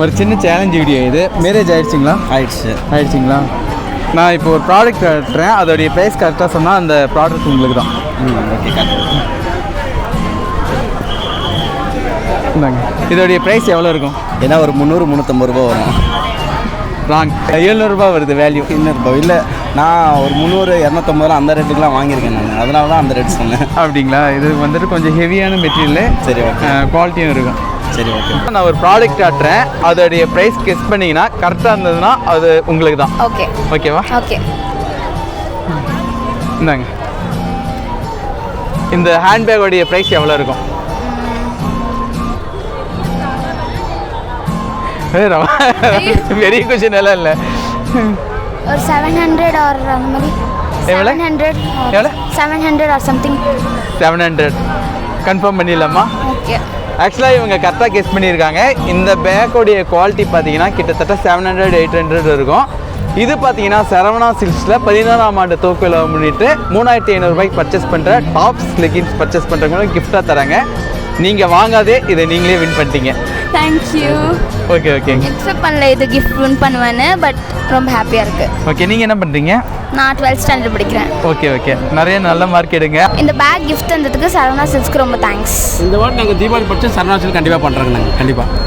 ஒரு சின்ன challenge video இது. மேரேஜ் ஆயிடுச்சிங்களா? ஆயிடுச்சிங்களா? நான் இப்போ ஒரு ப்ராடக்ட் கட்டுறேன், அதோடைய ப்ரைஸ் கரெக்டாக சொன்னால் அந்த ப்ராடக்ட் உங்களுக்கு தான். ஓகே. இந்தாங்க, இதோடைய ப்ரைஸ் எவ்வளோ இருக்கும்? ஏன்னா ஒரு 300-350 ரூபா வரும். ராங், 700 வருது வேல்யூ. 200 இல்லை, நான் ஒரு 300-250 அந்த ரேட்டுக்கெலாம் வாங்கியிருக்கேன் நான், அதனால தான் அந்த ரேட் சொன்னேன். அப்படிங்களா? இது வந்துட்டு கொஞ்சம் ஹெவியான மெட்டீரியலு. சரி, ஓகே. குவாலிட்டியும் இருக்கும். சரி, ஓகே. நான் ஒரு ப்ராடக்ட் காட்டுறேன், அதோடைய ப்ரைஸ் கெஸ் பண்ணிங்கன்னா கரெக்டாக இருந்ததுன்னா அது உங்களுக்கு தான். ஓகே. ஓகேவா? ஓகே. இந்தாங்க, இந்த ஹேண்ட்பேக்கோடைய ப்ரைஸ் எவ்வளோ இருக்கும்? பெரிய கொஸ்டின் எல்லாம் இல்லை. ஒரு 700 ஆர் அந்த மாதிரி. எவ்வளோ? 700 ஆர் சம்திங். 700 கன்ஃபார்ம் பண்ணிடலாமா? ஓகே. ஆக்சுவலாக இவங்க கரெக்டாக கெஸ் பண்ணியிருக்காங்க. இந்த பேக்கோடைய குவாலிட்டி பார்த்தீங்கன்னா கிட்டத்தட்ட 700-800 இருக்கும். இது பார்த்தீங்கன்னா சரவணா சில்க்ஸில் 14ஆம் ஆண்டு துவக்கவிழா முன்னிட்டு 3500 ரூபாய்க்கு பர்ச்சேஸ் பண்ணுற டாப்ஸ் லெகின்ஸ் பர்ச்சேஸ் பண்ணுறவங்களும் கிஃப்டாக தராங்க. நீங்கள் வாங்காதே இதை நீங்களே வின் பண்ணிட்டீங்க. தேங்க்யூ. ஓகே. எக்ஸ்பெக்ட் பண்ணல இது கிஃப்ட் வின் பண்ணுவேன்னு, பட் ரொம்ப ஹாப்பியாக இருக்குது. ஓகே, நீங்கள் என்ன பண்ணுறீங்க? நான் 12th ஸ்டாண்டர்ட் படிக்கிறேன். ஓகே. நிறைய நல்ல மார்க் எடுங்க. இந்த பேக் கிஃப்ட் தந்ததுக்கு சரவணா சில்க்ஸ்க்கு ரொம்ப தேங்க்ஸ். இந்த வாட்டி நாங்கள் தீபாவளி பர்ச்சேஸ் சரணாச்சல் கண்டிப்பாக பண்ணுறோங்க. நாங்கள் கண்டிப்பாக